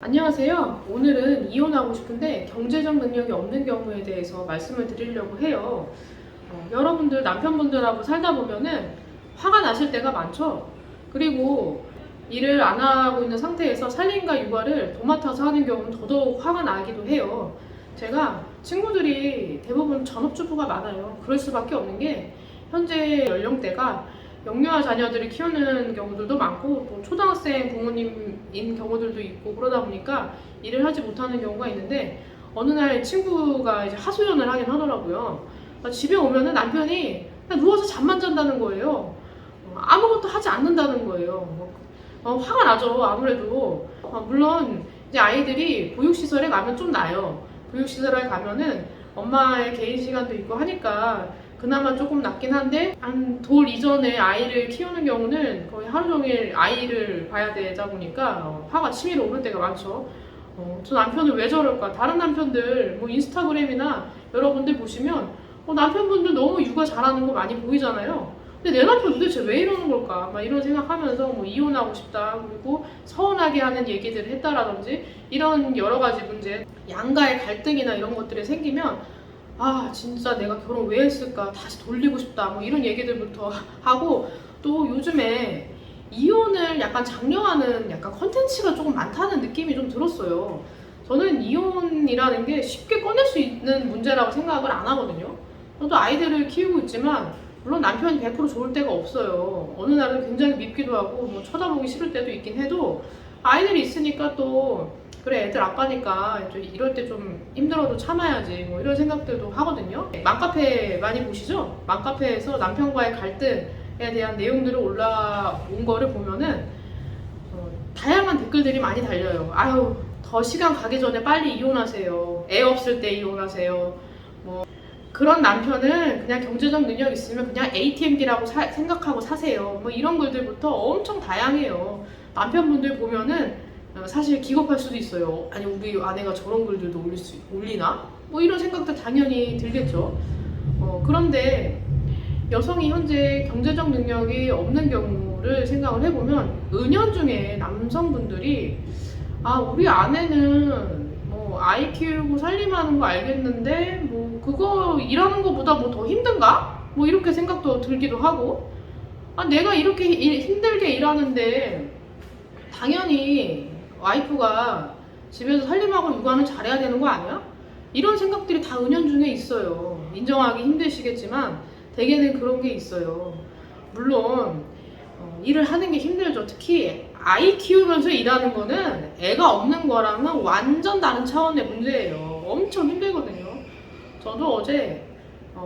안녕하세요. 오늘은 이혼하고 싶은데 경제적 능력이 없는 경우에 대해서 말씀을 드리려고 해요. 여러분들 남편분들하고 살다 보면은 화가 나실 때가 많죠. 그리고 일을 안 하고 있는 상태에서 살림과 육아를 도맡아서 하는 경우는 더더욱 화가 나기도 해요. 제가 친구들이 대부분 전업주부가 많아요. 그럴 수밖에 없는 게 현재 연령대가 영유아 자녀들을 키우는 경우들도 많고 또 초등학생 부모님인 경우들도 있고 그러다 보니까 일을 하지 못하는 경우가 있는데 어느 날 친구가 이제 하소연을 하긴 하더라고요. 집에 오면은 남편이 그냥 누워서 잠만 잔다는 거예요. 아무것도 하지 않는다는 거예요. 화가 나죠. 아무래도 물론 이제 아이들이 보육시설에 가면 좀 나아요. 보육시설에 가면은 엄마의 개인 시간도 있고 하니까 그나마 조금 낫긴 한데 한 돌 이전에 아이를 키우는 경우는 거의 하루 종일 아이를 봐야 되다 보니까 화가 치밀어 오를 때가 많죠. 저 남편은 왜 저럴까? 다른 남편들 뭐 인스타그램이나 여러분들 보시면 남편분들 너무 육아 잘하는 거 많이 보이잖아요. 근데 내 남편 도대체 왜 이러는 걸까? 막 이런 생각하면서 뭐 이혼하고 싶다, 그리고 서운하게 하는 얘기들을 했다라든지 이런 여러 가지 문제, 양가의 갈등이나 이런 것들이 생기면 진짜 내가 결혼 왜 했을까? 다시 돌리고 싶다. 뭐 이런 얘기들부터 하고 또 요즘에 이혼을 약간 장려하는 약간 컨텐츠가 조금 많다는 느낌이 좀 들었어요. 저는 이혼이라는 게 쉽게 꺼낼 수 있는 문제라고 생각을 안 하거든요. 저도 아이들을 키우고 있지만 물론 남편이 100% 좋을 때가 없어요. 어느 날은 굉장히 밉기도 하고 뭐 쳐다보기 싫을 때도 있긴 해도 아이들이 있으니까 또 그래 애들 아빠니까 좀 이럴 때 좀 힘들어도 참아야지 뭐 이런 생각들도 하거든요. 맘카페 많이 보시죠? 맘카페에서 남편과의 갈등에 대한 내용들을 올라온 거를 보면은 다양한 댓글들이 많이 달려요. 아유 더 시간 가기 전에 빨리 이혼하세요. 애 없을 때 이혼하세요. 뭐 그런 남편은 그냥 경제적 능력 있으면 그냥 ATM기라고 생각하고 사세요. 뭐 이런 글들부터 엄청 다양해요. 남편분들 보면은 사실 기겁할 수도 있어요. 아니 우리 아내가 저런 글들도 올리나? 뭐 이런 생각도 당연히 들겠죠. 그런데 여성이 현재 경제적 능력이 없는 경우를 생각을 해보면 은연중에 남성분들이 우리 아내는 뭐 아이 키우고 살림하는 거 알겠는데 뭐 그거 일하는 거보다 뭐 더 힘든가? 뭐 이렇게 생각도 들기도 하고 내가 이렇게 힘들게 일하는데 당연히 와이프가 집에서 살림하고 육아는 잘해야 되는 거 아니야? 이런 생각들이 다 은연중에 있어요. 인정하기 힘드시겠지만 대개는 그런 게 있어요. 물론 일을 하는 게 힘들죠. 특히 아이 키우면서 일하는 거는 애가 없는 거랑은 완전 다른 차원의 문제예요. 엄청 힘들거든요. 저도 어제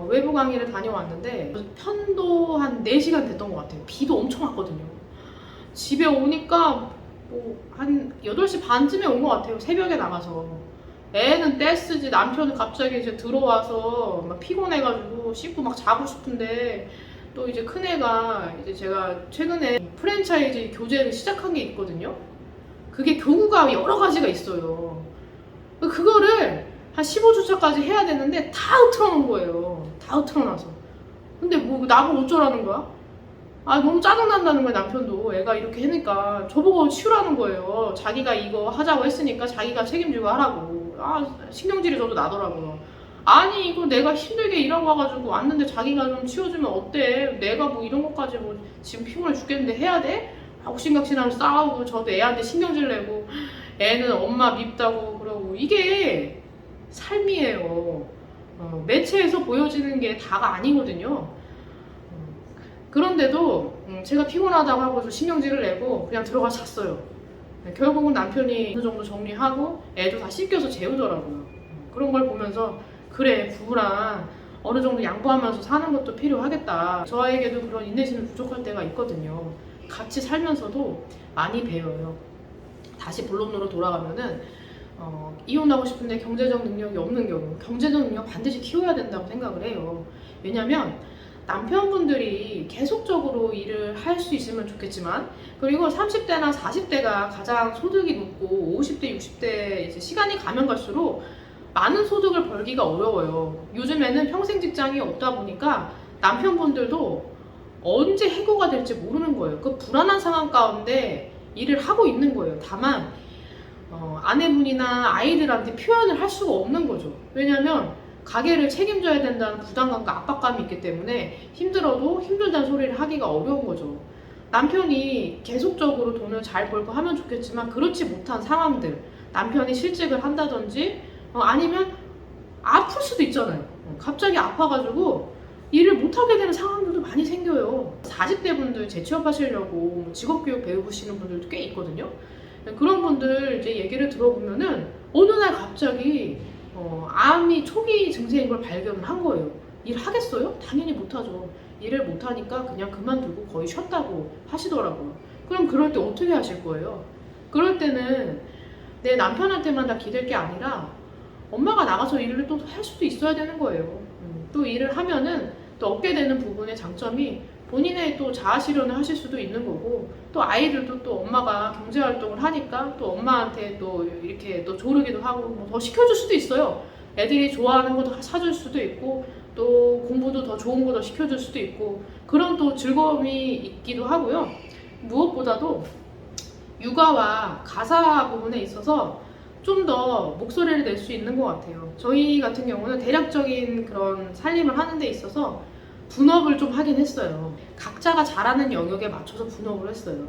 외부 강의를 다녀왔는데 편도 한 4시간 됐던 것 같아요. 비도 엄청 왔거든요. 집에 오니까 한 8시 반쯤에 온 것 같아요. 새벽에 나가서. 애는 떼쓰지, 남편은 갑자기 이제 들어와서 막 피곤해가지고 씻고 막 자고 싶은데 또 이제 큰애가 이제 제가 최근에 프랜차이즈 교제를 시작한 게 있거든요. 그게 교구가 여러 가지가 있어요. 그거를 한 15주차까지 해야 되는데 다 흐트러놓은 거예요. 다 흐트러놔서. 근데 뭐 나보고 어쩌라는 거야? 너무 짜증난다는 거예요. 남편도 애가 이렇게 하니까 저보고 치우라는 거예요. 자기가 이거 하자고 했으니까 자기가 책임지고 하라고. 신경질이 저도 나더라고요. 아니 이거 내가 힘들게 일하고 와가지고 왔는데 자기가 좀 치워주면 어때? 내가 뭐 이런 것까지 뭐 지금 피곤해 죽겠는데 해야 돼? 옥신각신하면서 싸우고 저도 애한테 신경질 내고 애는 엄마 밉다고 그러고 이게 삶이에요. 매체에서 보여지는 게 다가 아니거든요. 그런데도 제가 피곤하다고 하고 신경질을 내고 그냥 들어가 잤어요. 결국은 남편이 어느 정도 정리하고 애도 다 씻겨서 재우더라고요. 그런 걸 보면서 그래 부부랑 어느 정도 양보하면서 사는 것도 필요하겠다. 저에게도 그런 인내심이 부족할 때가 있거든요. 같이 살면서도 많이 배워요. 다시 본론으로 돌아가면은 이혼하고 싶은데 경제적 능력이 없는 경우 경제적 능력 반드시 키워야 된다고 생각을 해요. 왜냐면 남편분들이 계속적으로 일을 할 수 있으면 좋겠지만 그리고 30대나 40대가 가장 소득이 높고 50대, 60대 이제 시간이 가면 갈수록 많은 소득을 벌기가 어려워요. 요즘에는 평생 직장이 없다 보니까 남편분들도 언제 해고가 될지 모르는 거예요. 그 불안한 상황 가운데 일을 하고 있는 거예요. 다만 아내분이나 아이들한테 표현을 할 수가 없는 거죠. 왜냐하면 가게를 책임져야 된다는 부담감과 압박감이 있기 때문에 힘들어도 힘들다는 소리를 하기가 어려운 거죠. 남편이 계속적으로 돈을 잘 벌고 하면 좋겠지만 그렇지 못한 상황들, 남편이 실직을 한다든지 아니면 아플 수도 있잖아요. 갑자기 아파가지고 일을 못하게 되는 상황들도 많이 생겨요. 40대 분들 재취업하시려고 직업교육 배우시는 분들도 꽤 있거든요. 그런 분들 이제 얘기를 들어보면은 어느 날 갑자기 암이 초기 증세인 걸 발견을 한 거예요. 일 하겠어요? 당연히 못하죠. 일을 못하니까 그냥 그만두고 거의 쉬었다고 하시더라고요. 그럼 그럴 때 어떻게 하실 거예요? 그럴 때는 내 남편한테만 다 기댈 게 아니라 엄마가 나가서 일을 또 할 수도 있어야 되는 거예요. 또 일을 하면은 또 얻게 되는 부분의 장점이 본인의 또 자아 실현을 하실 수도 있는 거고, 또 아이들도 또 엄마가 경제 활동을 하니까 또 엄마한테 또 이렇게 또 조르기도 하고 뭐더 시켜줄 수도 있어요. 애들이 좋아하는 거 더 사줄 수도 있고 또 공부도 더 좋은 거 더 시켜줄 수도 있고 그런 또 즐거움이 있기도 하고요. 무엇보다도 육아와 가사 부분에 있어서 좀 더 목소리를 낼 수 있는 것 같아요. 저희 같은 경우는 대략적인 그런 살림을 하는 데 있어서 분업을 좀 하긴 했어요. 각자가 잘하는 영역에 맞춰서 분업을 했어요.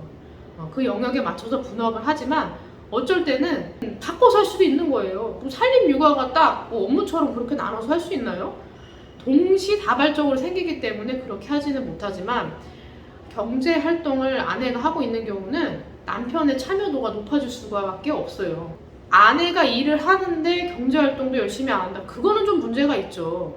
그 영역에 맞춰서 분업을 하지만 어쩔 때는 바꿔서 할 수도 있는 거예요. 뭐 살림 육아가 딱뭐 업무처럼 그렇게 나눠서 할 수 있나요? 동시다발적으로 생기기 때문에 그렇게 하지는 못하지만 경제 활동을 아내가 하고 있는 경우는 남편의 참여도가 높아질 수밖에 없어요. 아내가 일을 하는데 경제 활동도 열심히 안 한다. 그거는 좀 문제가 있죠.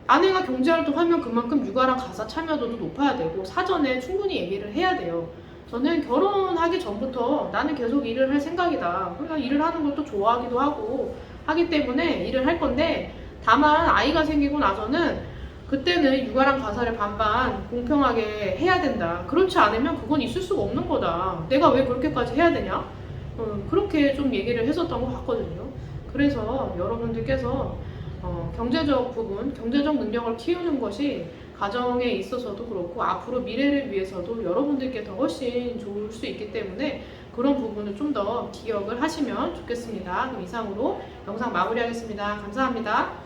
아내가 경제 활동하면 그만큼 육아랑 가사 참여도도 높아야 되고 사전에 충분히 얘기를 해야 돼요. 저는 결혼하기 전부터 나는 계속 일을 할 생각이다. 그러니까 일을 하는 걸 또 좋아하기도 하고 하기 때문에 일을 할 건데, 다만 아이가 생기고 나서는 그때는 육아랑 가사를 반반 공평하게 해야 된다. 그렇지 않으면 그건 있을 수가 없는 거다. 내가 왜 그렇게까지 해야 되냐? 그렇게 좀 얘기를 했었던 것 같거든요. 그래서 여러분들께서 경제적 부분, 경제적 능력을 키우는 것이 가정에 있어서도 그렇고 앞으로 미래를 위해서도 여러분들께 더 훨씬 좋을 수 있기 때문에 그런 부분을 좀 더 기억을 하시면 좋겠습니다. 그럼 이상으로 영상 마무리하겠습니다. 감사합니다.